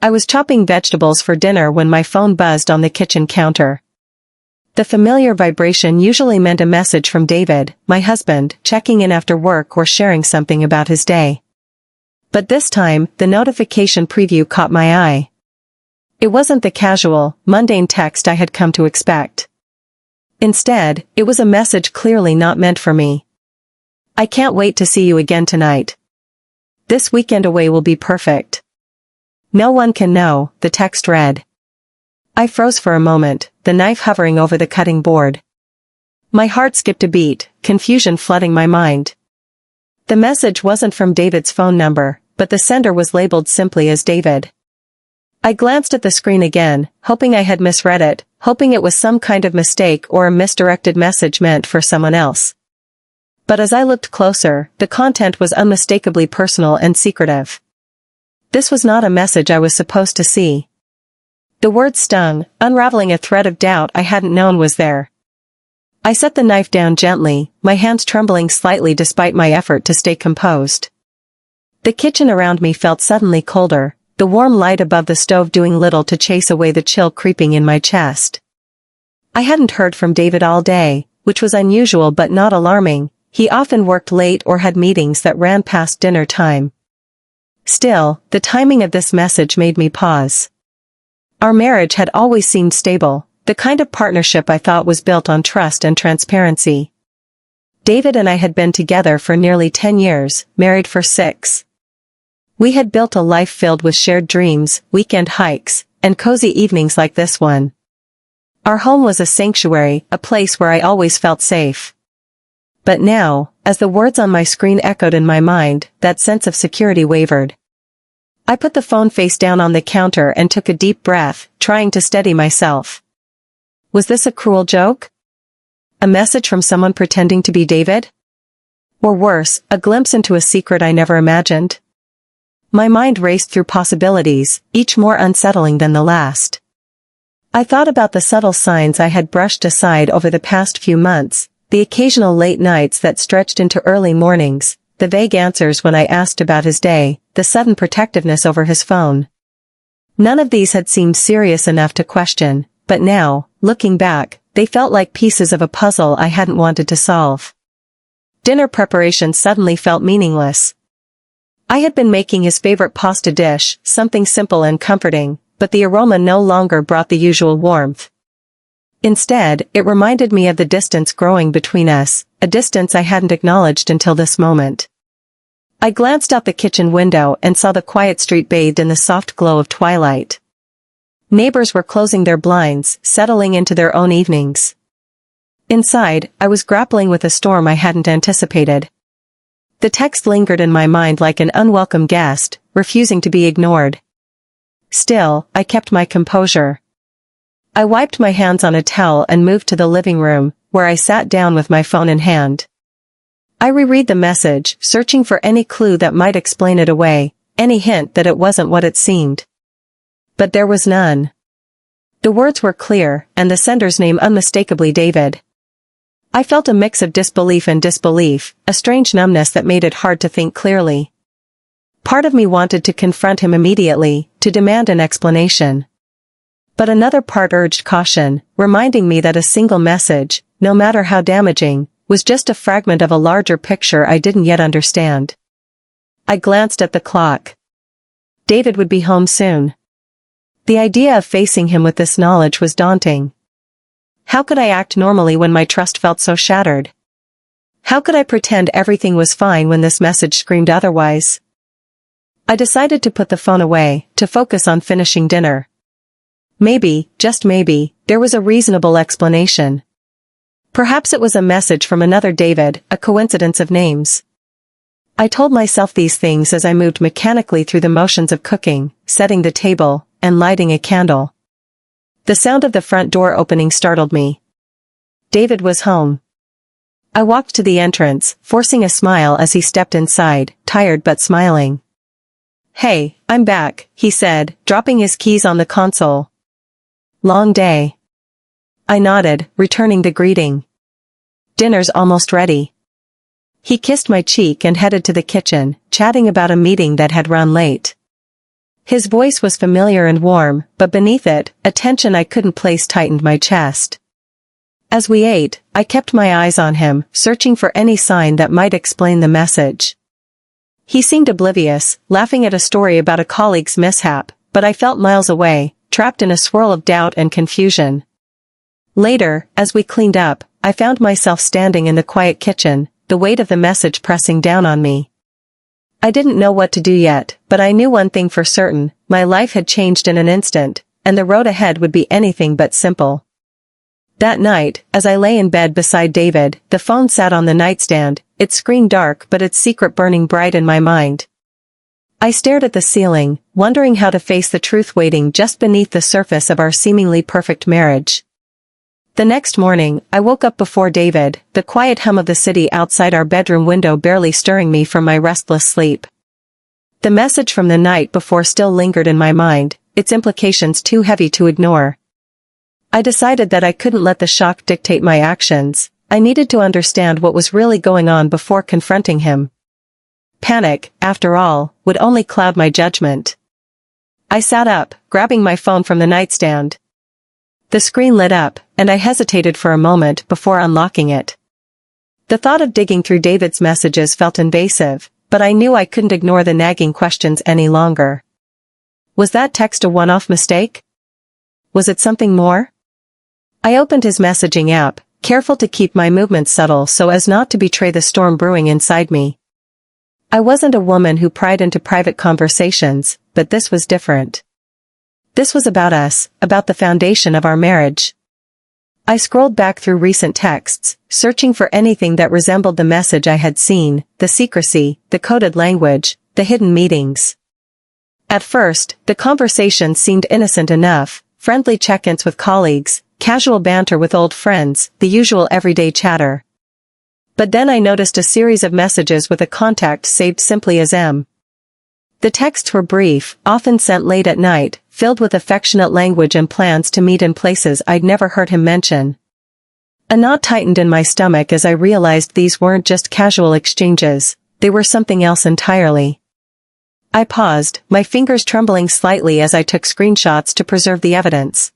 I was chopping vegetables for dinner when my phone buzzed on the kitchen counter. The familiar vibration usually meant a message from David, my husband, checking in after work or sharing something about his day. But this time, the notification preview caught my eye. It wasn't the casual, mundane text I had come to expect. Instead, it was a message clearly not meant for me. I can't wait to see you again tonight. This weekend away will be perfect. No one can know, the text read. I froze for a moment, the knife hovering over the cutting board. My heart skipped a beat, confusion flooding my mind. The message wasn't from David's phone number, but the sender was labeled simply as David. I glanced at the screen again, hoping I had misread it, hoping it was some kind of mistake or a misdirected message meant for someone else. But as I looked closer, the content was unmistakably personal and secretive. This was not a message I was supposed to see. The words stung, unraveling a thread of doubt I hadn't known was there. I set the knife down gently, my hands trembling slightly despite my effort to stay composed. The kitchen around me felt suddenly colder, the warm light above the stove doing little to chase away the chill creeping in my chest. I hadn't heard from David all day, which was unusual but not alarming. He often worked late or had meetings that ran past dinner time. Still, the timing of this message made me pause. Our marriage had always seemed stable, the kind of partnership I thought was built on trust and transparency. David and I had been together for nearly 10 years, married for 6. We had built a life filled with shared dreams, weekend hikes, and cozy evenings like this one. Our home was a sanctuary, a place where I always felt safe. But now, as the words on my screen echoed in my mind, that sense of security wavered. I put the phone face down on the counter and took a deep breath, trying to steady myself. Was this a cruel joke? A message from someone pretending to be David? Or worse, a glimpse into a secret I never imagined? My mind raced through possibilities, each more unsettling than the last. I thought about the subtle signs I had brushed aside over the past few months, the occasional late nights that stretched into early mornings, the vague answers when I asked about his day, the sudden protectiveness over his phone. None of these had seemed serious enough to question, but now, looking back, they felt like pieces of a puzzle I hadn't wanted to solve. Dinner preparation suddenly felt meaningless. I had been making his favorite pasta dish, something simple and comforting, but the aroma no longer brought the usual warmth. Instead, it reminded me of the distance growing between us, a distance I hadn't acknowledged until this moment. I glanced out the kitchen window and saw the quiet street bathed in the soft glow of twilight. Neighbors were closing their blinds, settling into their own evenings. Inside, I was grappling with a storm I hadn't anticipated. The text lingered in my mind like an unwelcome guest, refusing to be ignored. Still, I kept my composure. I wiped my hands on a towel and moved to the living room, where I sat down with my phone in hand. I reread the message, searching for any clue that might explain it away, any hint that it wasn't what it seemed. But there was none. The words were clear, and the sender's name unmistakably David. I felt a mix of disbelief and disbelief, a strange numbness that made it hard to think clearly. Part of me wanted to confront him immediately, to demand an explanation. But another part urged caution, reminding me that a single message, no matter how damaging, was just a fragment of a larger picture I didn't yet understand. I glanced at the clock. David would be home soon. The idea of facing him with this knowledge was daunting. How could I act normally when my trust felt so shattered? How could I pretend everything was fine when this message screamed otherwise? I decided to put the phone away, to focus on finishing dinner. Maybe, just maybe, there was a reasonable explanation. Perhaps it was a message from another David, a coincidence of names. I told myself these things as I moved mechanically through the motions of cooking, setting the table, and lighting a candle. The sound of the front door opening startled me. David was home. I walked to the entrance, forcing a smile as he stepped inside, tired but smiling. "Hey, I'm back," he said, dropping his keys on the console. "Long day." I nodded, returning the greeting. "Dinner's almost ready." He kissed my cheek and headed to the kitchen, chatting about a meeting that had run late. His voice was familiar and warm, but beneath it, a tension I couldn't place tightened my chest. As we ate, I kept my eyes on him, searching for any sign that might explain the message. He seemed oblivious, laughing at a story about a colleague's mishap, but I felt miles away, trapped in a swirl of doubt and confusion. Later, as we cleaned up, I found myself standing in the quiet kitchen, the weight of the message pressing down on me. I didn't know what to do yet, but I knew one thing for certain: my life had changed in an instant, and the road ahead would be anything but simple. That night, as I lay in bed beside David, the phone sat on the nightstand, its screen dark but its secret burning bright in my mind. I stared at the ceiling, wondering how to face the truth waiting just beneath the surface of our seemingly perfect marriage. The next morning, I woke up before David, the quiet hum of the city outside our bedroom window barely stirring me from my restless sleep. The message from the night before still lingered in my mind, its implications too heavy to ignore. I decided that I couldn't let the shock dictate my actions. I needed to understand what was really going on before confronting him. Panic, after all, would only cloud my judgment. I sat up, grabbing my phone from the nightstand. The screen lit up, and I hesitated for a moment before unlocking it. The thought of digging through David's messages felt invasive, but I knew I couldn't ignore the nagging questions any longer. Was that text a one-off mistake? Was it something more? I opened his messaging app, careful to keep my movements subtle so as not to betray the storm brewing inside me. I wasn't a woman who pried into private conversations, but this was different. This was about us, about the foundation of our marriage. I scrolled back through recent texts, searching for anything that resembled the message I had seen: the secrecy, the coded language, the hidden meetings. At first, the conversation seemed innocent enough: friendly check-ins with colleagues, casual banter with old friends, the usual everyday chatter. But then I noticed a series of messages with a contact saved simply as M. The texts were brief, often sent late at night, filled with affectionate language and plans to meet in places I'd never heard him mention. A knot tightened in my stomach as I realized these weren't just casual exchanges, they were something else entirely. I paused, my fingers trembling slightly as I took screenshots to preserve the evidence.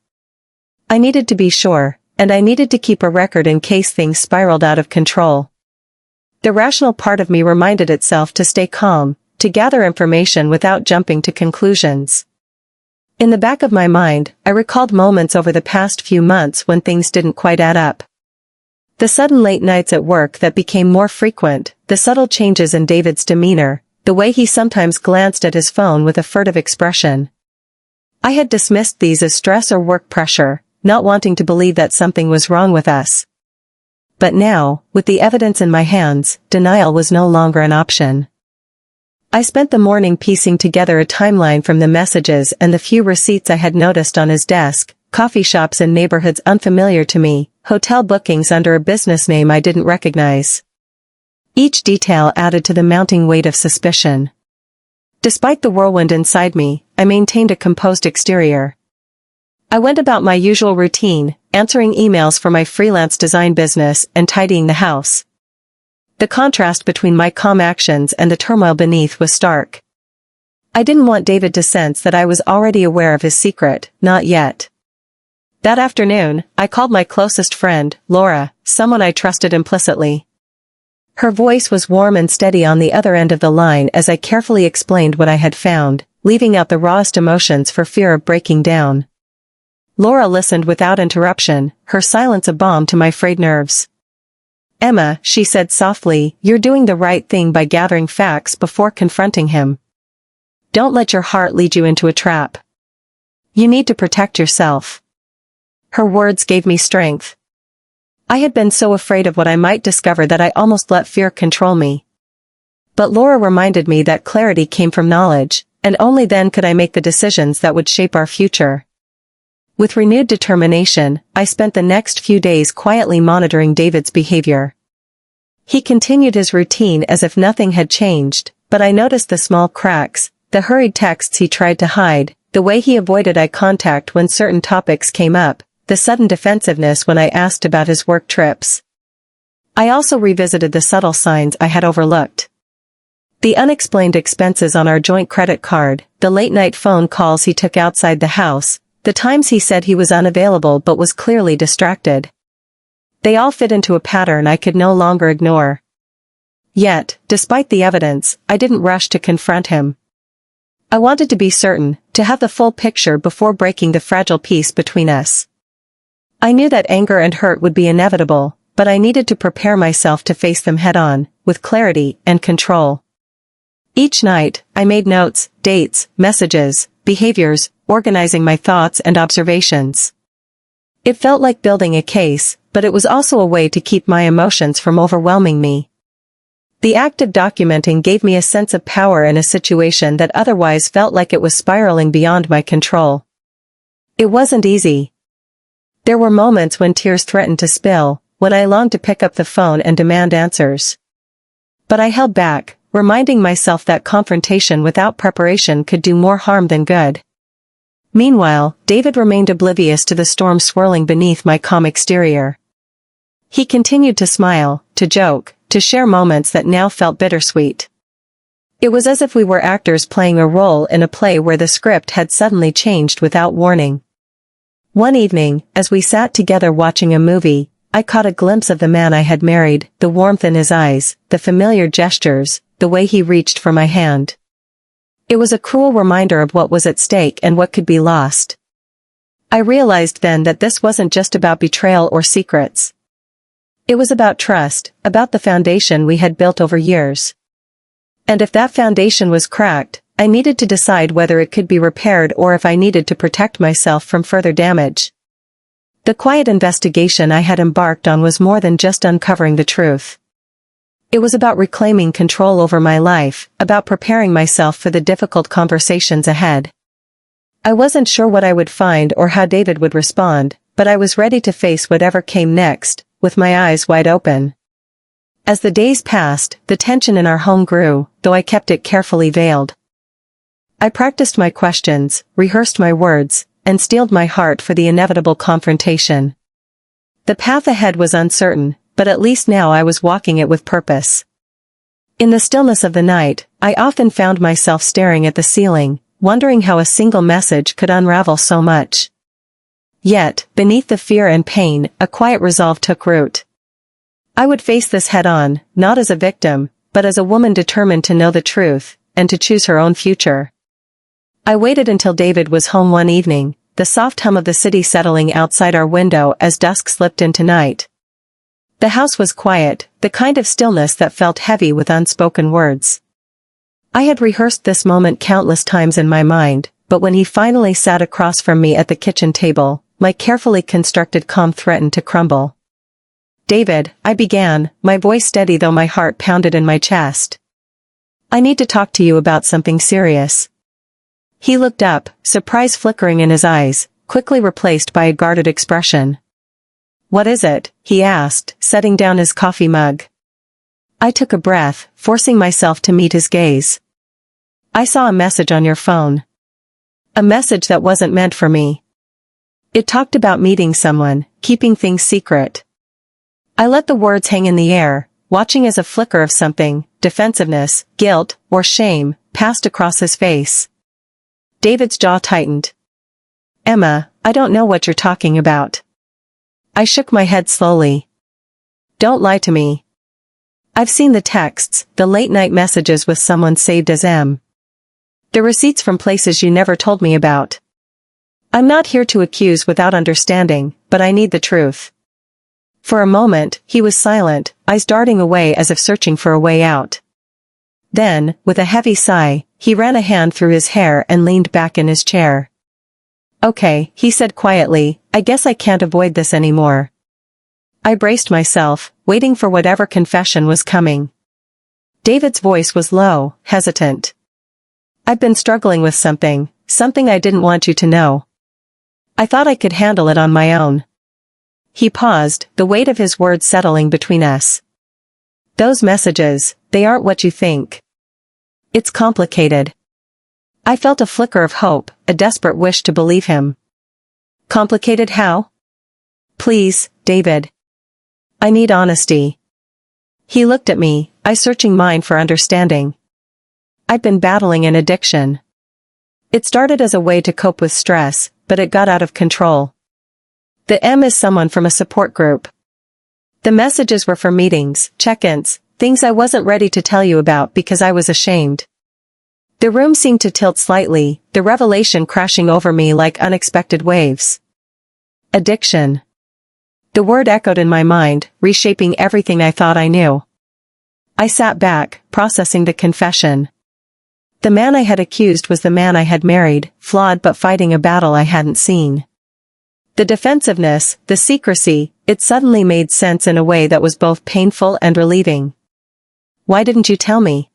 I needed to be sure, and I needed to keep a record in case things spiraled out of control. The rational part of me reminded itself to stay calm, to gather information without jumping to conclusions. In the back of my mind, I recalled moments over the past few months when things didn't quite add up. The sudden late nights at work that became more frequent, the subtle changes in David's demeanor, the way he sometimes glanced at his phone with a furtive expression. I had dismissed these as stress or work pressure, not wanting to believe that something was wrong with us. But now, with the evidence in my hands, denial was no longer an option. I spent the morning piecing together a timeline from the messages and the few receipts I had noticed on his desk: coffee shops in neighborhoods unfamiliar to me, hotel bookings under a business name I didn't recognize. Each detail added to the mounting weight of suspicion. Despite the whirlwind inside me, I maintained a composed exterior. I went about my usual routine, answering emails for my freelance design business and tidying the house. The contrast between my calm actions and the turmoil beneath was stark. I didn't want David to sense that I was already aware of his secret, not yet. That afternoon, I called my closest friend, Laura, someone I trusted implicitly. Her voice was warm and steady on the other end of the line as I carefully explained what I had found, leaving out the rawest emotions for fear of breaking down. Laura listened without interruption, her silence a balm to my frayed nerves. "Emma," she said softly, "you're doing the right thing by gathering facts before confronting him. Don't let your heart lead you into a trap. You need to protect yourself." Her words gave me strength. I had been so afraid of what I might discover that I almost let fear control me. But Laura reminded me that clarity came from knowledge, and only then could I make the decisions that would shape our future. With renewed determination, I spent the next few days quietly monitoring David's behavior. He continued his routine as if nothing had changed, but I noticed the small cracks, the hurried texts he tried to hide, the way he avoided eye contact when certain topics came up, the sudden defensiveness when I asked about his work trips. I also revisited the subtle signs I had overlooked. The unexplained expenses on our joint credit card, the late-night phone calls he took outside the house, the times he said he was unavailable but was clearly distracted. They all fit into a pattern I could no longer ignore. Yet, despite the evidence, I didn't rush to confront him. I wanted to be certain, to have the full picture before breaking the fragile peace between us. I knew that anger and hurt would be inevitable, but I needed to prepare myself to face them head-on, with clarity and control. Each night, I made notes, dates, messages, behaviors, organizing my thoughts and observations. It felt like building a case, but it was also a way to keep my emotions from overwhelming me. The act of documenting gave me a sense of power in a situation that otherwise felt like it was spiraling beyond my control. It wasn't easy. There were moments when tears threatened to spill, when I longed to pick up the phone and demand answers. But I held back, reminding myself that confrontation without preparation could do more harm than good. Meanwhile, David remained oblivious to the storm swirling beneath my calm exterior. He continued to smile, to joke, to share moments that now felt bittersweet. It was as if we were actors playing a role in a play where the script had suddenly changed without warning. One evening, as we sat together watching a movie, I caught a glimpse of the man I had married, the warmth in his eyes, the familiar gestures, the way he reached for my hand. It was a cruel reminder of what was at stake and what could be lost. I realized then that this wasn't just about betrayal or secrets. It was about trust, about the foundation we had built over years. And if that foundation was cracked, I needed to decide whether it could be repaired or if I needed to protect myself from further damage. The quiet investigation I had embarked on was more than just uncovering the truth. It was about reclaiming control over my life, about preparing myself for the difficult conversations ahead. I wasn't sure what I would find or how David would respond, but I was ready to face whatever came next, with my eyes wide open. As the days passed, the tension in our home grew, though I kept it carefully veiled. I practiced my questions, rehearsed my words, and steeled my heart for the inevitable confrontation. The path ahead was uncertain, but at least now I was walking it with purpose. In the stillness of the night, I often found myself staring at the ceiling, wondering how a single message could unravel so much. Yet, beneath the fear and pain, a quiet resolve took root. I would face this head-on, not as a victim, but as a woman determined to know the truth, and to choose her own future. I waited until David was home one evening, the soft hum of the city settling outside our window as dusk slipped into night. The house was quiet, the kind of stillness that felt heavy with unspoken words. I had rehearsed this moment countless times in my mind, but when he finally sat across from me at the kitchen table, my carefully constructed calm threatened to crumble. "David," I began, my voice steady though my heart pounded in my chest. "I need to talk to you about something serious." He looked up, surprise flickering in his eyes, quickly replaced by a guarded expression. "What is it?" he asked, setting down his coffee mug. I took a breath, forcing myself to meet his gaze. "I saw a message on your phone. A message that wasn't meant for me. It talked about meeting someone, keeping things secret." I let the words hang in the air, watching as a flicker of something, defensiveness, guilt, or shame, passed across his face. David's jaw tightened. "Emma, I don't know what you're talking about." I shook my head slowly. "Don't lie to me. I've seen the texts, the late-night messages with someone saved as M. The receipts from places you never told me about. I'm not here to accuse without understanding, but I need the truth." For a moment, he was silent, eyes darting away as if searching for a way out. Then, with a heavy sigh, he ran a hand through his hair and leaned back in his chair. "Okay," he said quietly, "I guess I can't avoid this anymore." I braced myself, waiting for whatever confession was coming. David's voice was low, hesitant. "I've been struggling with something I didn't want you to know. I thought I could handle it on my own." He paused, the weight of his words settling between us. "Those messages, they aren't what you think. It's complicated." I felt a flicker of hope, a desperate wish to believe him. "Complicated how?" "Please, David. I need honesty." He looked at me, eyes searching mine for understanding. I'd been battling an addiction. It started as a way to cope with stress, but it got out of control. The M is someone from a support group. The messages were for meetings, check-ins, things I wasn't ready to tell you about because I was ashamed. The room seemed to tilt slightly, the revelation crashing over me like unexpected waves. Addiction. The word echoed in my mind, reshaping everything I thought I knew. I sat back, processing the confession. The man I had accused was the man I had married, flawed but fighting a battle I hadn't seen. The defensiveness, the secrecy, it suddenly made sense in a way that was both painful and relieving. "Why didn't you tell me?"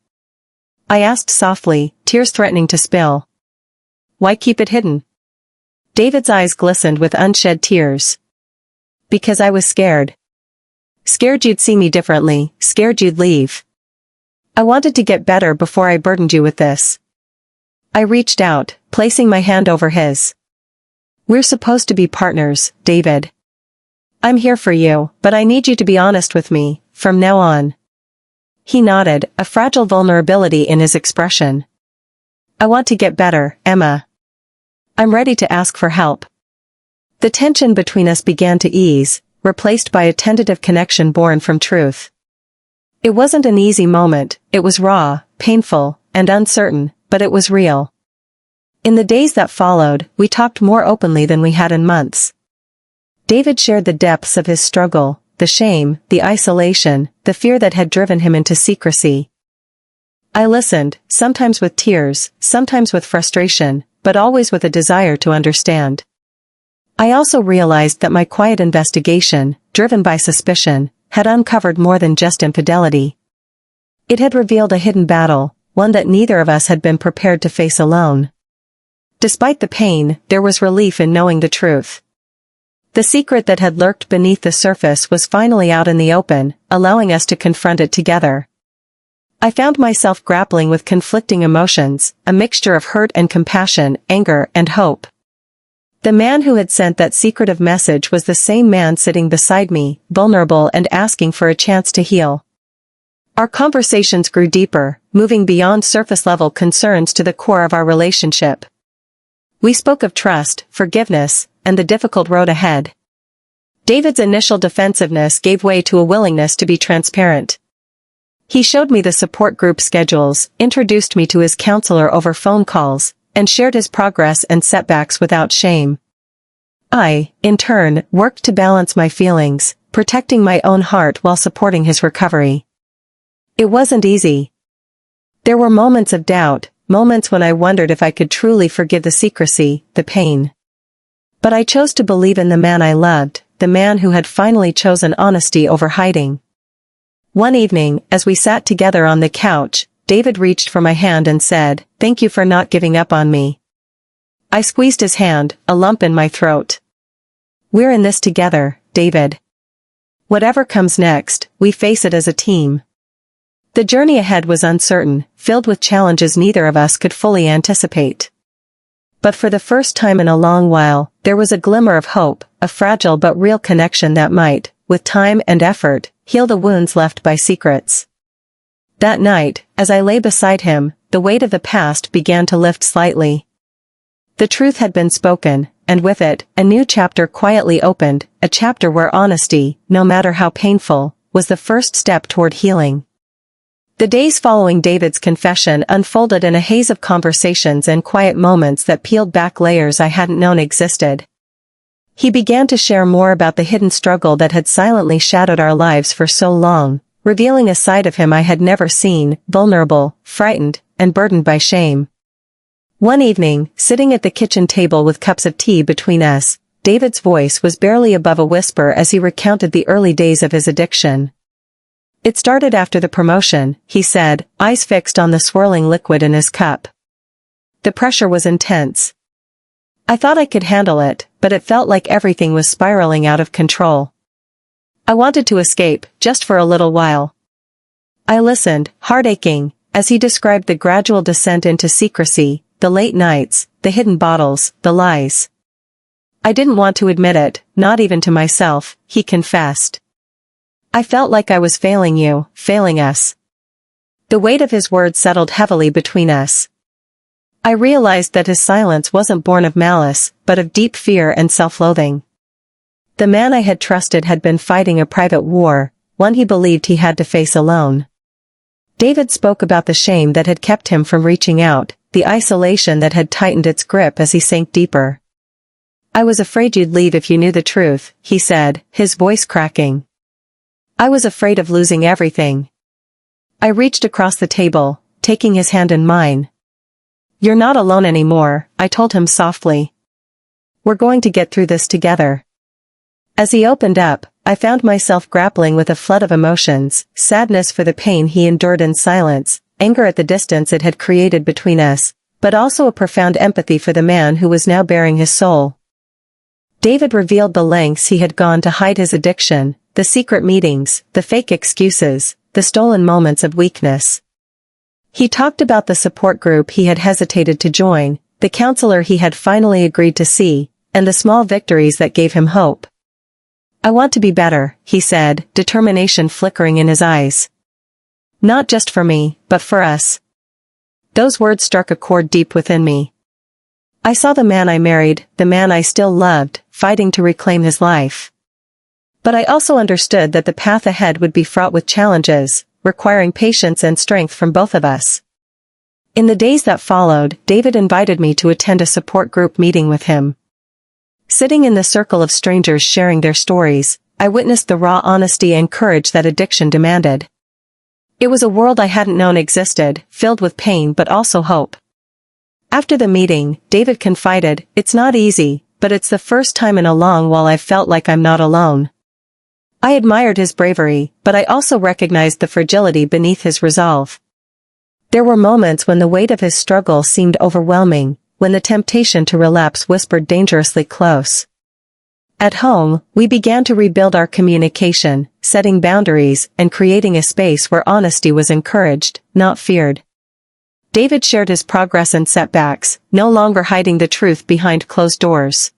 I asked softly, tears threatening to spill. "Why keep it hidden?" David's eyes glistened with unshed tears. "Because I was scared. Scared you'd see me differently, scared you'd leave. I wanted to get better before I burdened you with this." I reached out, placing my hand over his. "We're supposed to be partners, David. I'm here for you, but I need you to be honest with me, from now on." He nodded, a fragile vulnerability in his expression. "I want to get better, Emma. I'm ready to ask for help." The tension between us began to ease, replaced by a tentative connection born from truth. It wasn't an easy moment, it was raw, painful, and uncertain, but it was real. In the days that followed, we talked more openly than we had in months. David shared the depths of his struggle, the shame, the isolation, the fear that had driven him into secrecy. I listened, sometimes with tears, sometimes with frustration, but always with a desire to understand. I also realized that my quiet investigation, driven by suspicion, had uncovered more than just infidelity. It had revealed a hidden battle, one that neither of us had been prepared to face alone. Despite the pain, there was relief in knowing the truth. The secret that had lurked beneath the surface was finally out in the open, allowing us to confront it together. I found myself grappling with conflicting emotions, a mixture of hurt and compassion, anger and hope. The man who had sent that secretive message was the same man sitting beside me, vulnerable and asking for a chance to heal. Our conversations grew deeper, moving beyond surface-level concerns to the core of our relationship. We spoke of trust, forgiveness, and the difficult road ahead. David's initial defensiveness gave way to a willingness to be transparent. He showed me the support group schedules, introduced me to his counselor over phone calls, and shared his progress and setbacks without shame. I, in turn, worked to balance my feelings, protecting my own heart while supporting his recovery. It wasn't easy. There were moments of doubt, moments when I wondered if I could truly forgive the secrecy, the pain. But I chose to believe in the man I loved, the man who had finally chosen honesty over hiding. One evening, as we sat together on the couch, David reached for my hand and said, "Thank you for not giving up on me." I squeezed his hand, a lump in my throat. "We're in this together, David. Whatever comes next, we face it as a team." The journey ahead was uncertain, filled with challenges neither of us could fully anticipate. But for the first time in a long while, there was a glimmer of hope, a fragile but real connection that might, with time and effort, heal the wounds left by secrets. That night, as I lay beside him, the weight of the past began to lift slightly. The truth had been spoken, and with it, a new chapter quietly opened, a chapter where honesty, no matter how painful, was the first step toward healing. The days following David's confession unfolded in a haze of conversations and quiet moments that peeled back layers I hadn't known existed. He began to share more about the hidden struggle that had silently shadowed our lives for so long, revealing a side of him I had never seen, vulnerable, frightened, and burdened by shame. One evening, sitting at the kitchen table with cups of tea between us, David's voice was barely above a whisper as he recounted the early days of his addiction. "It started after the promotion," he said, eyes fixed on the swirling liquid in his cup. "The pressure was intense. I thought I could handle it, but it felt like everything was spiraling out of control. I wanted to escape, just for a little while." I listened, heart aching, as he described the gradual descent into secrecy, the late nights, the hidden bottles, the lies. "I didn't want to admit it, not even to myself," he confessed. "I felt like I was failing you, failing us." The weight of his words settled heavily between us. I realized that his silence wasn't born of malice, but of deep fear and self-loathing. The man I had trusted had been fighting a private war, one he believed he had to face alone. David spoke about the shame that had kept him from reaching out, the isolation that had tightened its grip as he sank deeper. "I was afraid you'd leave if you knew the truth," he said, his voice cracking. "I was afraid of losing everything." I reached across the table, taking his hand in mine. "You're not alone anymore," I told him softly. "We're going to get through this together." As he opened up, I found myself grappling with a flood of emotions, sadness for the pain he endured in silence, anger at the distance it had created between us, but also a profound empathy for the man who was now bearing his soul. David revealed the lengths he had gone to hide his addiction, the secret meetings, the fake excuses, the stolen moments of weakness. He talked about the support group he had hesitated to join, the counselor he had finally agreed to see, and the small victories that gave him hope. "I want to be better," he said, determination flickering in his eyes. "Not just for me, but for us." Those words struck a chord deep within me. I saw the man I married, the man I still loved, fighting to reclaim his life. But I also understood that the path ahead would be fraught with challenges, requiring patience and strength from both of us. In the days that followed, David invited me to attend a support group meeting with him. Sitting in the circle of strangers sharing their stories, I witnessed the raw honesty and courage that addiction demanded. It was a world I hadn't known existed, filled with pain but also hope. After the meeting, David confided, "It's not easy, but it's the first time in a long while I've felt like I'm not alone." I admired his bravery, but I also recognized the fragility beneath his resolve. There were moments when the weight of his struggle seemed overwhelming, when the temptation to relapse whispered dangerously close. At home, we began to rebuild our communication, setting boundaries and creating a space where honesty was encouraged, not feared. David shared his progress and setbacks, no longer hiding the truth behind closed doors.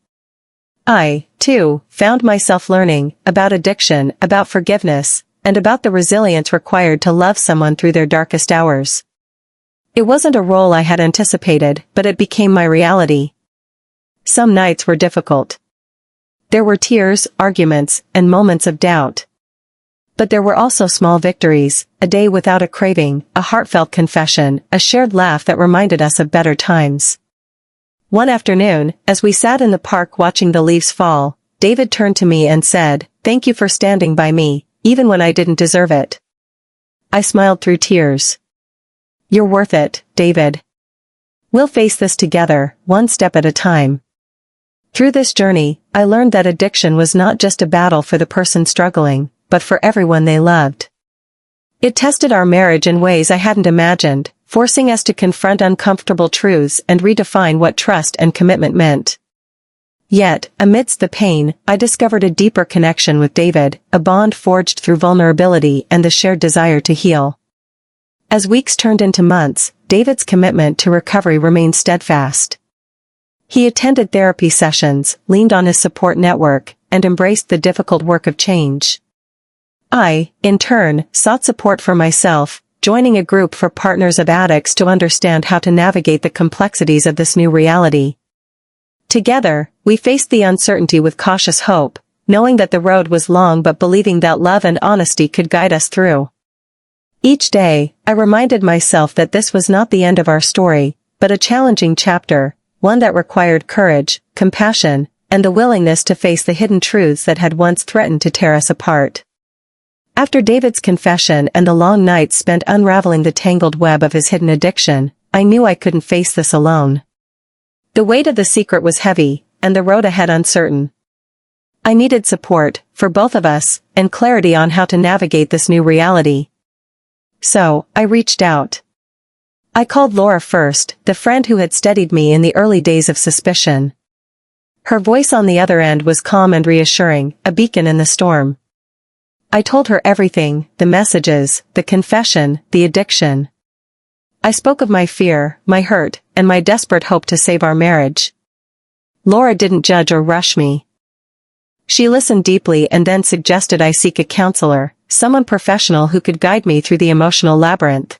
I, too, found myself learning about addiction, about forgiveness, and about the resilience required to love someone through their darkest hours. It wasn't a role I had anticipated, but it became my reality. Some nights were difficult. There were tears, arguments, and moments of doubt. But there were also small victories, a day without a craving, a heartfelt confession, a shared laugh that reminded us of better times. One afternoon, as we sat in the park watching the leaves fall, David turned to me and said, "Thank you for standing by me, even when I didn't deserve it." I smiled through tears. "You're worth it, David. We'll face this together, one step at a time." Through this journey, I learned that addiction was not just a battle for the person struggling, but for everyone they loved. It tested our marriage in ways I hadn't imagined, forcing us to confront uncomfortable truths and redefine what trust and commitment meant. Yet, amidst the pain, I discovered a deeper connection with David, a bond forged through vulnerability and the shared desire to heal. As weeks turned into months, David's commitment to recovery remained steadfast. He attended therapy sessions, leaned on his support network, and embraced the difficult work of change. I, in turn, sought support for myself, joining a group for partners of addicts to understand how to navigate the complexities of this new reality. Together, we faced the uncertainty with cautious hope, knowing that the road was long but believing that love and honesty could guide us through. Each day, I reminded myself that this was not the end of our story, but a challenging chapter, one that required courage, compassion, and the willingness to face the hidden truths that had once threatened to tear us apart. After David's confession and the long nights spent unraveling the tangled web of his hidden addiction, I knew I couldn't face this alone. The weight of the secret was heavy, and the road ahead uncertain. I needed support, for both of us, and clarity on how to navigate this new reality. So, I reached out. I called Laura first, the friend who had steadied me in the early days of suspicion. Her voice on the other end was calm and reassuring, a beacon in the storm. I told her everything, the messages, the confession, the addiction. I spoke of my fear, my hurt, and my desperate hope to save our marriage. Laura didn't judge or rush me. She listened deeply and then suggested I seek a counselor, someone professional who could guide me through the emotional labyrinth.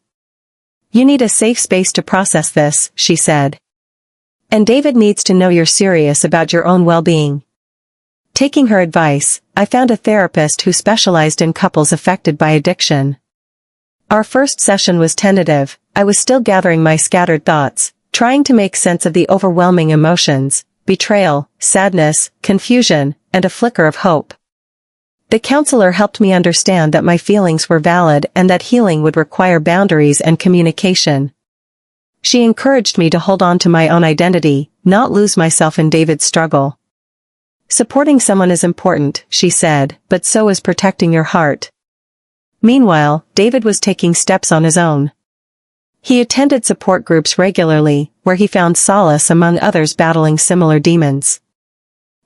You need a safe space to process this, she said. And David needs to know you're serious about your own well-being. Taking her advice, I found a therapist who specialized in couples affected by addiction. Our first session was tentative. I was still gathering my scattered thoughts, trying to make sense of the overwhelming emotions, betrayal, sadness, confusion, and a flicker of hope. The counselor helped me understand that my feelings were valid and that healing would require boundaries and communication. She encouraged me to hold on to my own identity, not lose myself in David's struggle. Supporting someone is important, she said, but so is protecting your heart. Meanwhile, David was taking steps on his own. He attended support groups regularly, where he found solace among others battling similar demons.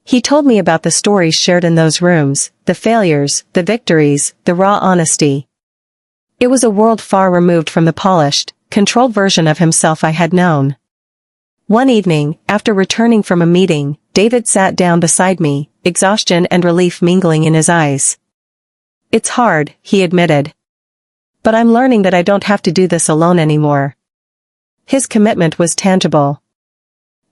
He told me about the stories shared in those rooms, the failures, the victories, the raw honesty. It was a world far removed from the polished, controlled version of himself I had known. One evening, after returning from a meeting, David sat down beside me, exhaustion and relief mingling in his eyes. It's hard, he admitted. But I'm learning that I don't have to do this alone anymore. His commitment was tangible.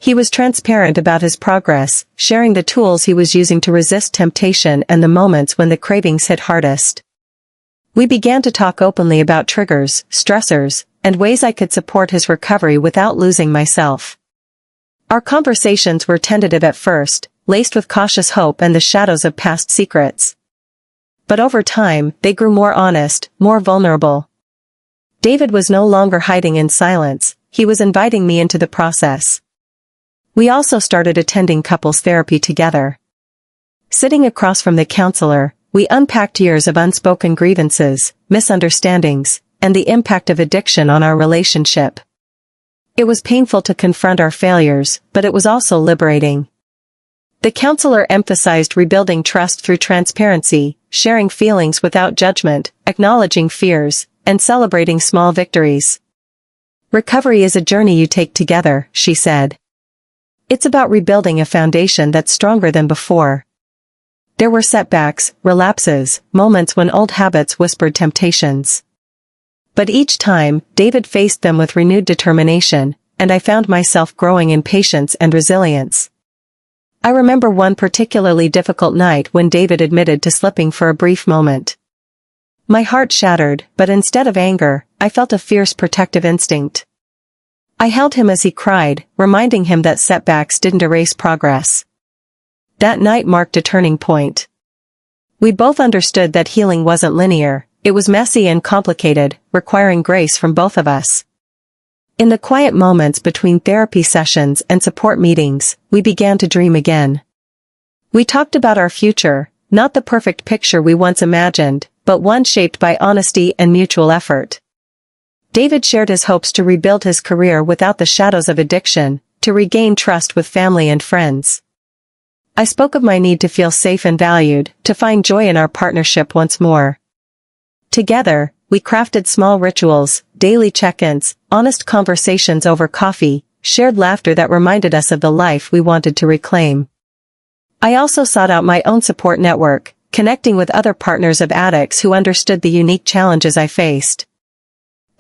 He was transparent about his progress, sharing the tools he was using to resist temptation and the moments when the cravings hit hardest. We began to talk openly about triggers, stressors, and ways I could support his recovery without losing myself. Our conversations were tentative at first, laced with cautious hope and the shadows of past secrets. But over time, they grew more honest, more vulnerable. David was no longer hiding in silence, he was inviting me into the process. We also started attending couples therapy together. Sitting across from the counselor, we unpacked years of unspoken grievances, misunderstandings, and the impact of addiction on our relationship. It was painful to confront our failures, but it was also liberating. The counselor emphasized rebuilding trust through transparency, sharing feelings without judgment, acknowledging fears, and celebrating small victories. Recovery is a journey you take together, she said. It's about rebuilding a foundation that's stronger than before. There were setbacks, relapses, moments when old habits whispered temptations. But each time, David faced them with renewed determination, and I found myself growing in patience and resilience. I remember one particularly difficult night when David admitted to slipping for a brief moment. My heart shattered, but instead of anger, I felt a fierce protective instinct. I held him as he cried, reminding him that setbacks didn't erase progress. That night marked a turning point. We both understood that healing wasn't linear, it was messy and complicated, requiring grace from both of us. In the quiet moments between therapy sessions and support meetings, we began to dream again. We talked about our future, not the perfect picture we once imagined, but one shaped by honesty and mutual effort. David shared his hopes to rebuild his career without the shadows of addiction, to regain trust with family and friends. I spoke of my need to feel safe and valued, to find joy in our partnership once more. Together, we crafted small rituals, daily check-ins, honest conversations over coffee, shared laughter that reminded us of the life we wanted to reclaim. I also sought out my own support network, connecting with other partners of addicts who understood the unique challenges I faced.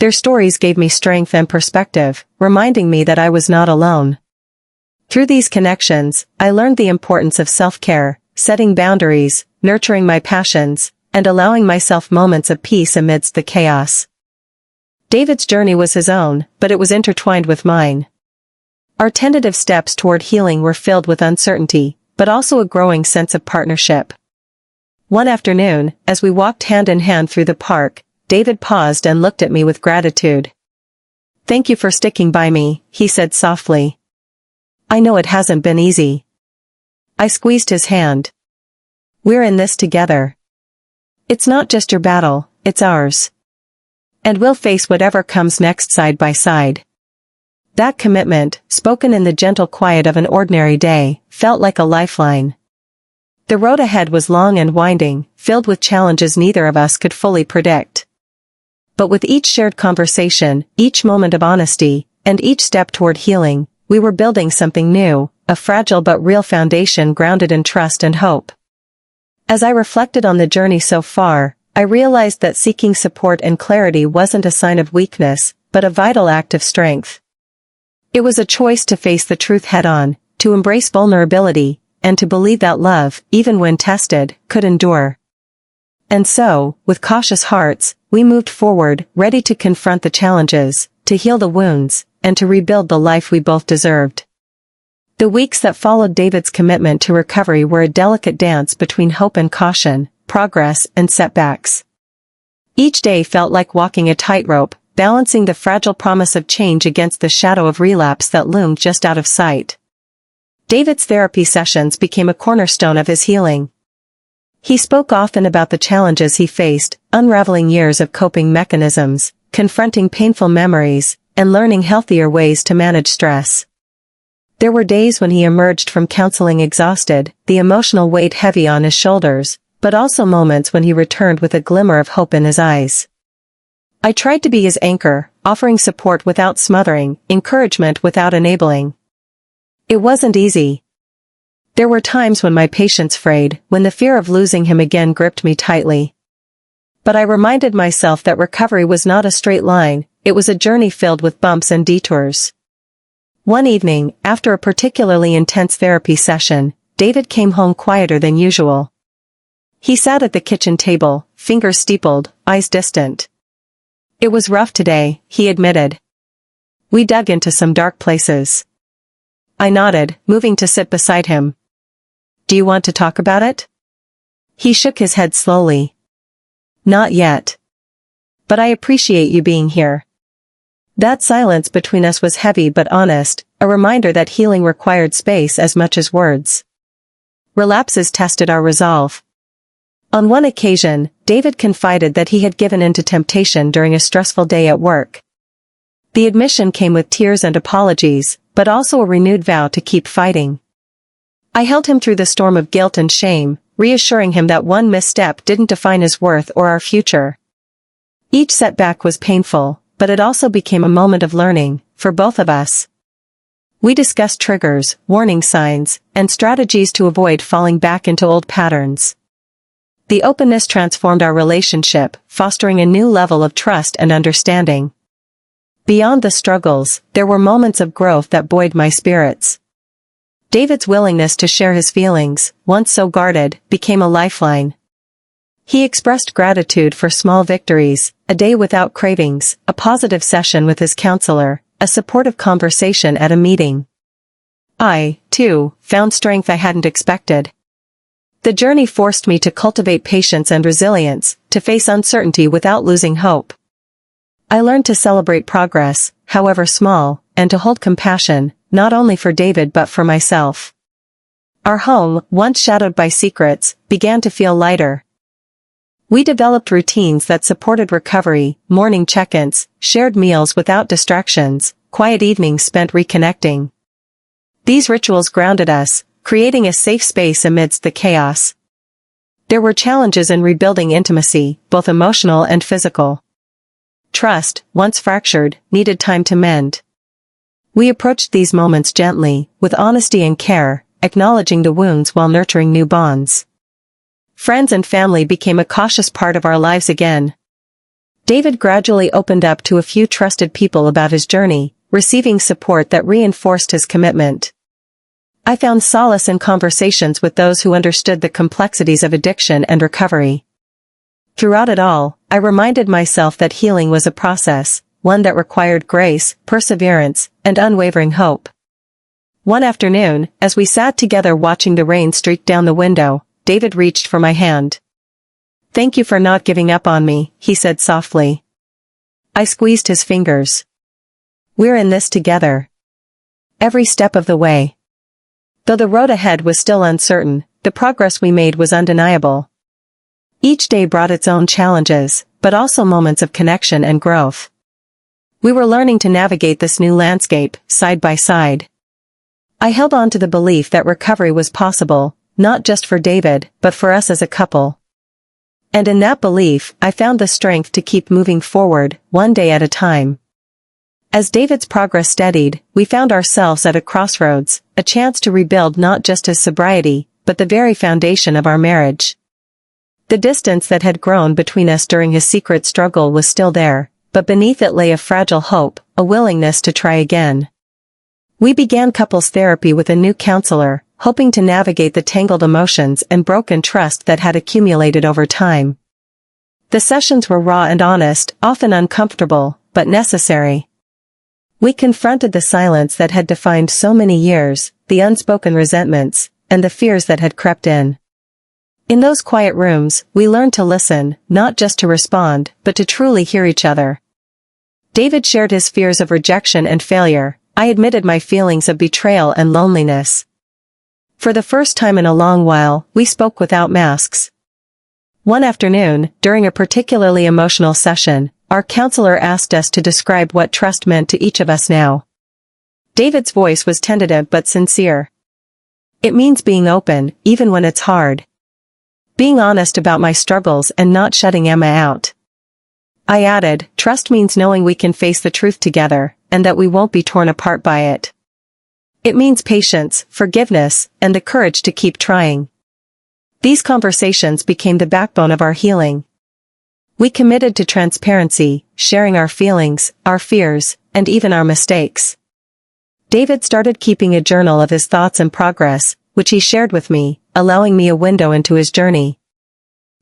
Their stories gave me strength and perspective, reminding me that I was not alone. Through these connections, I learned the importance of self-care, setting boundaries, nurturing my passions, and allowing myself moments of peace amidst the chaos. David's journey was his own, but it was intertwined with mine. Our tentative steps toward healing were filled with uncertainty, but also a growing sense of partnership. One afternoon, as we walked hand in hand through the park, David paused and looked at me with gratitude. "Thank you for sticking by me," he said softly. "I know it hasn't been easy." I squeezed his hand. "We're in this together. It's not just your battle, it's ours. And we'll face whatever comes next side by side." That commitment, spoken in the gentle quiet of an ordinary day, felt like a lifeline. The road ahead was long and winding, filled with challenges neither of us could fully predict. But with each shared conversation, each moment of honesty, and each step toward healing, we were building something new, a fragile but real foundation grounded in trust and hope. As I reflected on the journey so far, I realized that seeking support and clarity wasn't a sign of weakness, but but a vital act of strength. It was a choice to face the truth head-on, to embrace vulnerability, and to believe that love, even when tested, could endure. And so, with cautious hearts, we moved forward, ready to confront the challenges, to heal the wounds, and to rebuild the life we both deserved. The weeks that followed David's commitment to recovery were a delicate dance between hope and caution, progress and setbacks. Each day felt like walking a tightrope, balancing the fragile promise of change against the shadow of relapse that loomed just out of sight. David's therapy sessions became a cornerstone of his healing. He spoke often about the challenges he faced, unraveling years of coping mechanisms, confronting painful memories, and learning healthier ways to manage stress. There were days when he emerged from counseling exhausted, the emotional weight heavy on his shoulders, but also moments when he returned with a glimmer of hope in his eyes. I tried to be his anchor, offering support without smothering, encouragement without enabling. It wasn't easy. There were times when my patience frayed, when the fear of losing him again gripped me tightly. But I reminded myself that recovery was not a straight line, it was a journey filled with bumps and detours. One evening, after a particularly intense therapy session, David came home quieter than usual. He sat at the kitchen table, fingers steepled, eyes distant. It was rough today, he admitted. We dug into some dark places. I nodded, moving to sit beside him. Do you want to talk about it? He shook his head slowly. Not yet. But I appreciate you being here. That silence between us was heavy but honest, a reminder that healing required space as much as words. Relapses tested our resolve. On one occasion, David confided that he had given in to temptation during a stressful day at work. The admission came with tears and apologies, but also a renewed vow to keep fighting. I held him through the storm of guilt and shame, reassuring him that one misstep didn't define his worth or our future. Each setback was painful, but it also became a moment of learning, for both of us. We discussed triggers, warning signs, and strategies to avoid falling back into old patterns. The openness transformed our relationship, fostering a new level of trust and understanding. Beyond the struggles, there were moments of growth that buoyed my spirits. David's willingness to share his feelings, once so guarded, became a lifeline. He expressed gratitude for small victories, a day without cravings, a positive session with his counselor, a supportive conversation at a meeting. I, too, found strength I hadn't expected. The journey forced me to cultivate patience and resilience, to face uncertainty without losing hope. I learned to celebrate progress, however small, and to hold compassion, not only for David but for myself. Our home, once shadowed by secrets, began to feel lighter. We developed routines that supported recovery, morning check-ins, shared meals without distractions, quiet evenings spent reconnecting. These rituals grounded us, creating a safe space amidst the chaos. There were challenges in rebuilding intimacy, both emotional and physical. Trust, once fractured, needed time to mend. We approached these moments gently, with honesty and care, acknowledging the wounds while nurturing new bonds. Friends and family became a cautious part of our lives again. David gradually opened up to a few trusted people about his journey, receiving support that reinforced his commitment. I found solace in conversations with those who understood the complexities of addiction and recovery. Throughout it all, I reminded myself that healing was a process, one that required grace, perseverance, and unwavering hope. One afternoon, as we sat together watching the rain streak down the window, David reached for my hand. "Thank you for not giving up on me," he said softly. I squeezed his fingers. "We're in this together. Every step of the way." Though the road ahead was still uncertain, the progress we made was undeniable. Each day brought its own challenges, but also moments of connection and growth. We were learning to navigate this new landscape, side by side. I held on to the belief that recovery was possible, not just for David, but for us as a couple. And in that belief, I found the strength to keep moving forward, one day at a time. As David's progress steadied, we found ourselves at a crossroads, a chance to rebuild not just his sobriety, but the very foundation of our marriage. The distance that had grown between us during his secret struggle was still there, but beneath it lay a fragile hope, a willingness to try again. We began couples therapy with a new counselor, hoping to navigate the tangled emotions and broken trust that had accumulated over time. The sessions were raw and honest, often uncomfortable, but necessary. We confronted the silence that had defined so many years, the unspoken resentments, and the fears that had crept in. In those quiet rooms, we learned to listen, not just to respond, but to truly hear each other. David shared his fears of rejection and failure. I admitted my feelings of betrayal and loneliness. For the first time in a long while, we spoke without masks. One afternoon, during a particularly emotional session, our counselor asked us to describe what trust meant to each of us now. David's voice was tentative but sincere. It means being open, even when it's hard. Being honest about my struggles and not shutting Emma out. I added, trust means knowing we can face the truth together, and that we won't be torn apart by it. It means patience, forgiveness, and the courage to keep trying. These conversations became the backbone of our healing. We committed to transparency, sharing our feelings, our fears, and even our mistakes. David started keeping a journal of his thoughts and progress, which he shared with me, allowing me a window into his journey.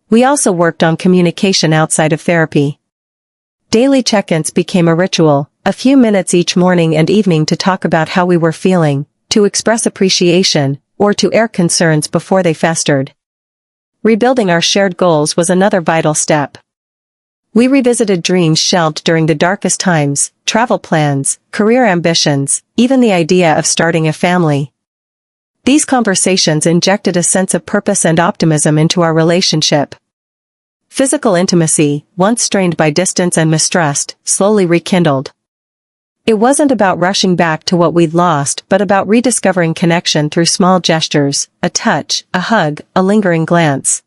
We also worked on communication outside of therapy. Daily check-ins became a ritual, a few minutes each morning and evening to talk about how we were feeling, to express appreciation, or to air concerns before they festered. Rebuilding our shared goals was another vital step. We revisited dreams shelved during the darkest times, travel plans, career ambitions, even the idea of starting a family. These conversations injected a sense of purpose and optimism into our relationship. Physical intimacy, once strained by distance and mistrust, slowly rekindled. It wasn't about rushing back to what we'd lost, but about rediscovering connection through small gestures, a touch, a hug, a lingering glance.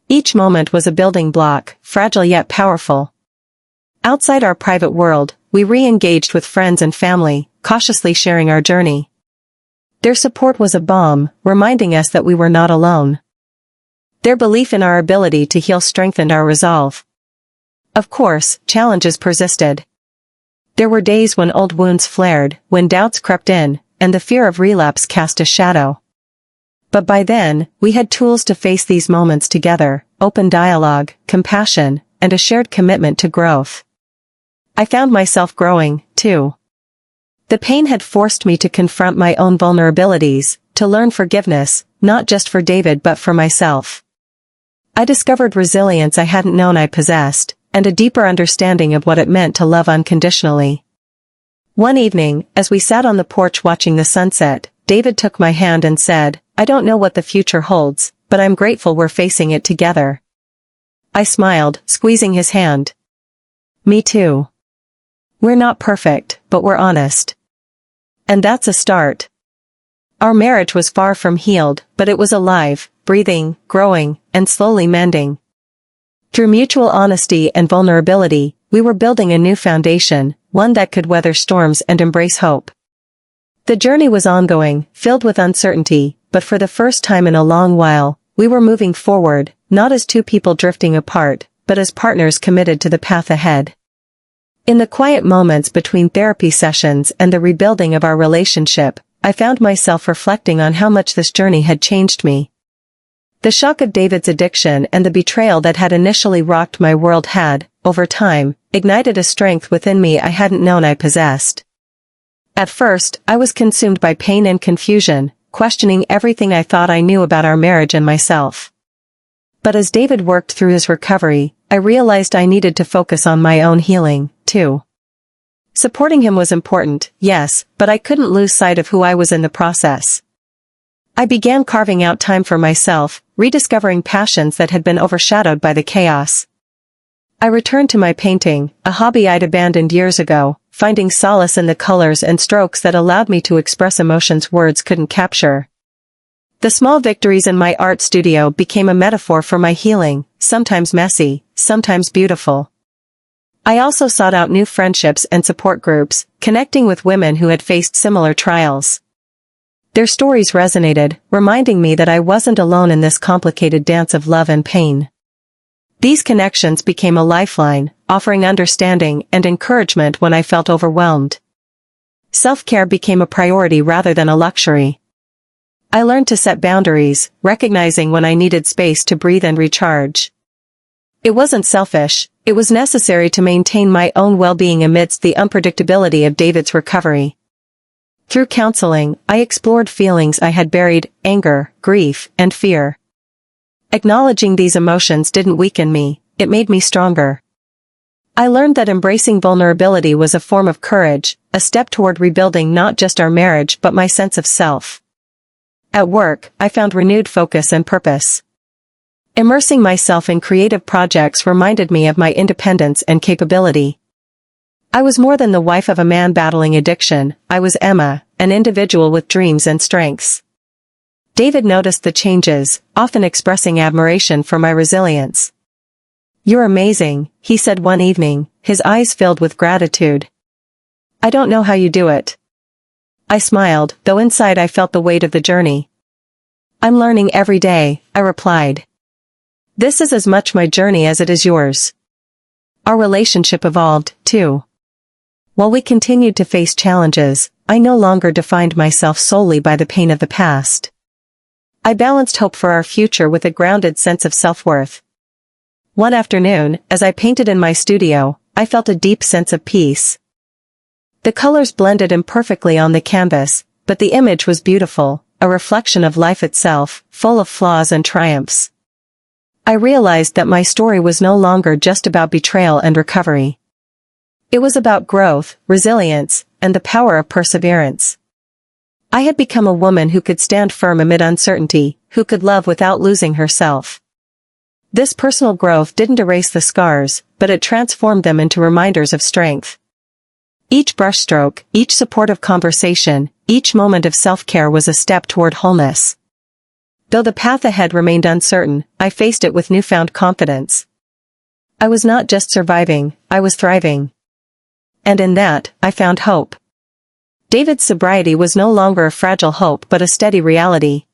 Each moment was a building block, fragile yet powerful. Outside our private world, we re-engaged with friends and family, cautiously sharing our journey. Their support was a balm, reminding us that we were not alone. Their belief in our ability to heal strengthened our resolve. Of course, challenges persisted. There were days when old wounds flared, when doubts crept in, and the fear of relapse cast a shadow. But by then, we had tools to face these moments together, open dialogue, compassion, and a shared commitment to growth. I found myself growing, too. The pain had forced me to confront my own vulnerabilities, to learn forgiveness, not just for David but for myself. I discovered resilience I hadn't known I possessed, and a deeper understanding of what it meant to love unconditionally. One evening, as we sat on the porch watching the sunset, David took my hand and said, "I don't know what the future holds, but I'm grateful we're facing it together." I smiled, squeezing his hand. Me too. We're not perfect, but we're honest. And that's a start. Our marriage was far from healed, but it was alive, breathing, growing, and slowly mending. Through mutual honesty and vulnerability, we were building a new foundation, one that could weather storms and embrace hope. The journey was ongoing, filled with uncertainty, but for the first time in a long while, we were moving forward, not as two people drifting apart, but as partners committed to the path ahead. In the quiet moments between therapy sessions and the rebuilding of our relationship, I found myself reflecting on how much this journey had changed me. The shock of David's addiction and the betrayal that had initially rocked my world had, over time, ignited a strength within me I hadn't known I possessed. At first, I was consumed by pain and confusion, questioning everything I thought I knew about our marriage and myself. But as David worked through his recovery, I realized I needed to focus on my own healing, too. Supporting him was important, yes, but I couldn't lose sight of who I was in the process. I began carving out time for myself, rediscovering passions that had been overshadowed by the chaos. I returned to my painting, a hobby I'd abandoned years ago, finding solace in the colors and strokes that allowed me to express emotions words couldn't capture. The small victories in my art studio became a metaphor for my healing, sometimes messy, sometimes beautiful. I also sought out new friendships and support groups, connecting with women who had faced similar trials. Their stories resonated, reminding me that I wasn't alone in this complicated dance of love and pain. These connections became a lifeline, offering understanding and encouragement when I felt overwhelmed. Self-care became a priority rather than a luxury. I learned to set boundaries, recognizing when I needed space to breathe and recharge. It wasn't selfish, it was necessary to maintain my own well-being amidst the unpredictability of David's recovery. Through counseling, I explored feelings I had buried: anger, grief, and fear. Acknowledging these emotions didn't weaken me, it made me stronger. I learned that embracing vulnerability was a form of courage, a step toward rebuilding not just our marriage but my sense of self. At work, I found renewed focus and purpose. Immersing myself in creative projects reminded me of my independence and capability. I was more than the wife of a man battling addiction, I was Emma, an individual with dreams and strengths. David noticed the changes, often expressing admiration for my resilience. "You're amazing," he said one evening, his eyes filled with gratitude. "I don't know how you do it." I smiled, though inside I felt the weight of the journey. "I'm learning every day," I replied. "This is as much my journey as it is yours." Our relationship evolved, too. While we continued to face challenges, I no longer defined myself solely by the pain of the past. I balanced hope for our future with a grounded sense of self-worth. One afternoon, as I painted in my studio, I felt a deep sense of peace. The colors blended imperfectly on the canvas, but the image was beautiful, a reflection of life itself, full of flaws and triumphs. I realized that my story was no longer just about betrayal and recovery. It was about growth, resilience, and the power of perseverance. I had become a woman who could stand firm amid uncertainty, who could love without losing herself. This personal growth didn't erase the scars, but it transformed them into reminders of strength. Each brushstroke, each supportive conversation, each moment of self-care was a step toward wholeness. Though the path ahead remained uncertain, I faced it with newfound confidence. I was not just surviving, I was thriving. And in that, I found hope. David's sobriety was no longer a fragile hope but a steady reality.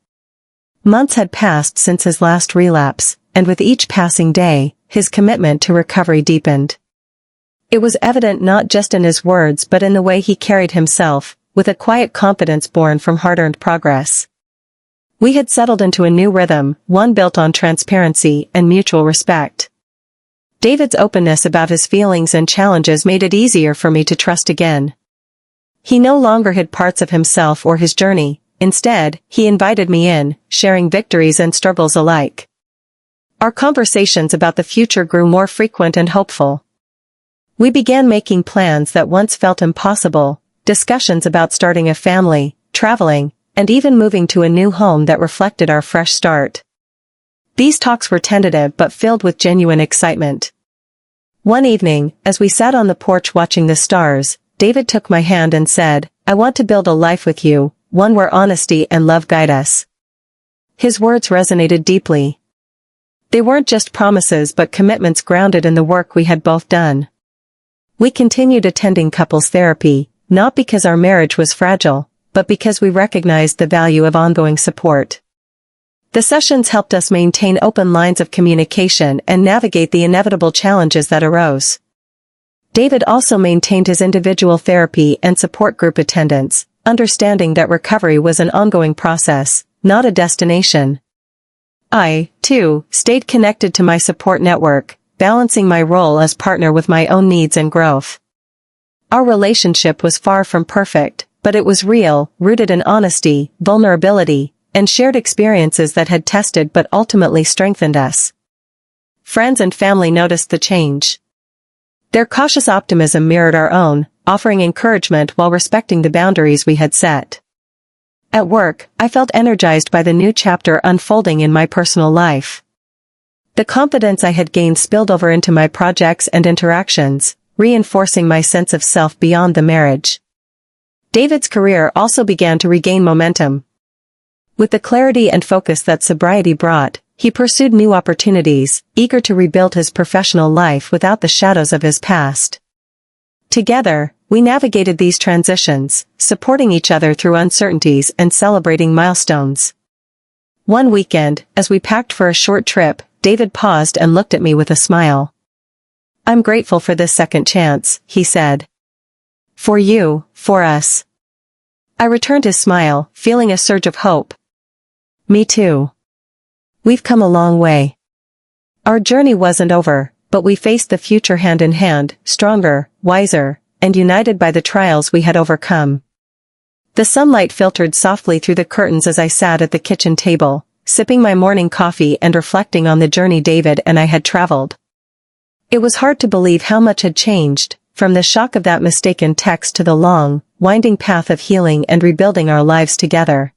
Months had passed since his last relapse, and with each passing day, his commitment to recovery deepened. It was evident not just in his words but in the way he carried himself, with a quiet confidence born from hard-earned progress. We had settled into a new rhythm, one built on transparency and mutual respect. David's openness about his feelings and challenges made it easier for me to trust again. He no longer hid parts of himself or his journey, instead, he invited me in, sharing victories and struggles alike. Our conversations about the future grew more frequent and hopeful. We began making plans that once felt impossible, discussions about starting a family, traveling, and even moving to a new home that reflected our fresh start. These talks were tentative but filled with genuine excitement. One evening, as we sat on the porch watching the stars, David took my hand and said, "I want to build a life with you, one where honesty and love guide us." His words resonated deeply. They weren't just promises but commitments grounded in the work we had both done. We continued attending couples therapy, not because our marriage was fragile, but because we recognized the value of ongoing support. The sessions helped us maintain open lines of communication and navigate the inevitable challenges that arose. David also maintained his individual therapy and support group attendance, understanding that recovery was an ongoing process, not a destination. I, too, stayed connected to my support network, balancing my role as partner with my own needs and growth. Our relationship was far from perfect, but it was real, rooted in honesty, vulnerability, and shared experiences that had tested but ultimately strengthened us. Friends and family noticed the change. Their cautious optimism mirrored our own, offering encouragement while respecting the boundaries we had set. At work, I felt energized by the new chapter unfolding in my personal life. The confidence I had gained spilled over into my projects and interactions, reinforcing my sense of self beyond the marriage. David's career also began to regain momentum. With the clarity and focus that sobriety brought, he pursued new opportunities, eager to rebuild his professional life without the shadows of his past. Together, we navigated these transitions, supporting each other through uncertainties and celebrating milestones. One weekend, as we packed for a short trip, David paused and looked at me with a smile. I'm grateful for this second chance, he said. For you, for us. I returned his smile, feeling a surge of hope. Me too. We've come a long way. Our journey wasn't over, but we faced the future hand in hand, stronger, wiser, and united by the trials we had overcome. The sunlight filtered softly through the curtains as I sat at the kitchen table, sipping my morning coffee and reflecting on the journey David and I had traveled. It was hard to believe how much had changed, from the shock of that mistaken text to the long, winding path of healing and rebuilding our lives together.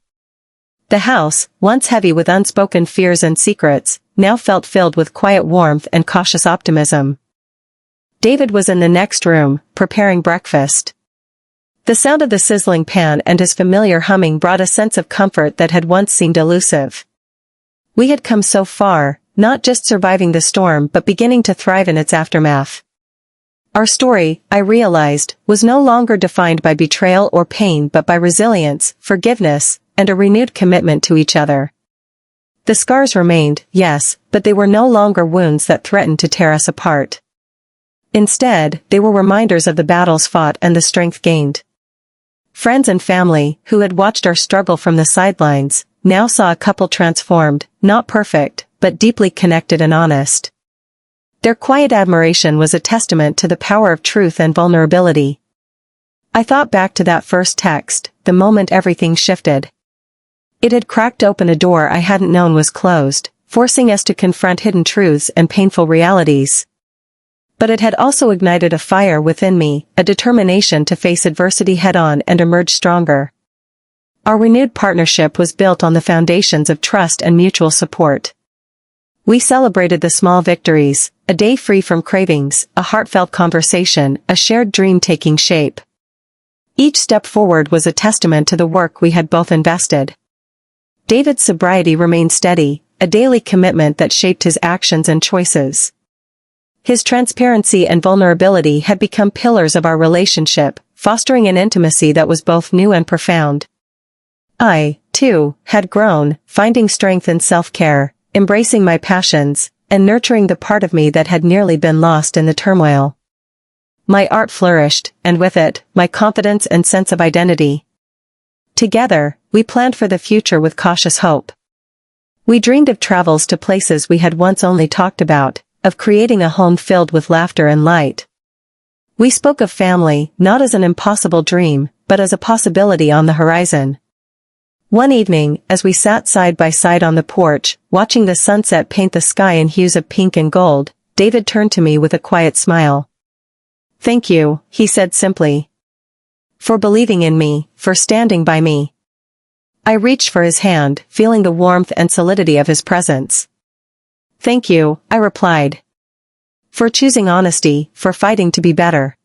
The house, once heavy with unspoken fears and secrets, now felt filled with quiet warmth and cautious optimism. David was in the next room, preparing breakfast. The sound of the sizzling pan and his familiar humming brought a sense of comfort that had once seemed elusive. We had come so far, not just surviving the storm but beginning to thrive in its aftermath. Our story, I realized, was no longer defined by betrayal or pain but by resilience, forgiveness, and a renewed commitment to each other. The scars remained, yes, but they were no longer wounds that threatened to tear us apart. Instead, they were reminders of the battles fought and the strength gained. Friends and family, who had watched our struggle from the sidelines, now saw a couple transformed, not perfect, but deeply connected and honest. Their quiet admiration was a testament to the power of truth and vulnerability. I thought back to that first text, the moment everything shifted. It had cracked open a door I hadn't known was closed, forcing us to confront hidden truths and painful realities. But it had also ignited a fire within me, a determination to face adversity head-on and emerge stronger. Our renewed partnership was built on the foundations of trust and mutual support. We celebrated the small victories, a day free from cravings, a heartfelt conversation, a shared dream taking shape. Each step forward was a testament to the work we had both invested. David's sobriety remained steady, a daily commitment that shaped his actions and choices. His transparency and vulnerability had become pillars of our relationship, fostering an intimacy that was both new and profound. I, too, had grown, finding strength in self-care, embracing my passions, and nurturing the part of me that had nearly been lost in the turmoil. My art flourished, and with it, my confidence and sense of identity. Together, we planned for the future with cautious hope. We dreamed of travels to places we had once only talked about, of creating a home filled with laughter and light. We spoke of family, not as an impossible dream, but as a possibility on the horizon. One evening, as we sat side by side on the porch, watching the sunset paint the sky in hues of pink and gold, David turned to me with a quiet smile. Thank you, he said simply. For believing in me, for standing by me. I reached for his hand, feeling the warmth and solidity of his presence. Thank you, I replied. For choosing honesty, for fighting to be better.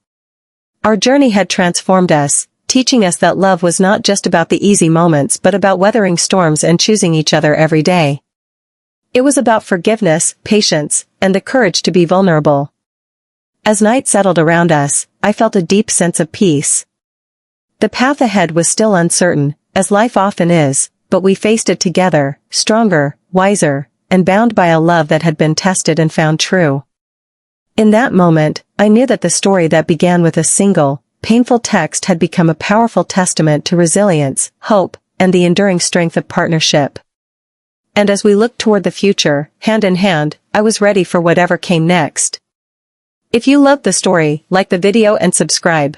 Our journey had transformed us, teaching us that love was not just about the easy moments but about weathering storms and choosing each other every day. It was about forgiveness, patience, and the courage to be vulnerable. As night settled around us, I felt a deep sense of peace. The path ahead was still uncertain, as life often is, but we faced it together, stronger, wiser, and bound by a love that had been tested and found true. In that moment, I knew that the story that began with a single, painful text had become a powerful testament to resilience, hope, and the enduring strength of partnership. And as we looked toward the future, hand in hand, I was ready for whatever came next. If you loved the story, like the video and subscribe.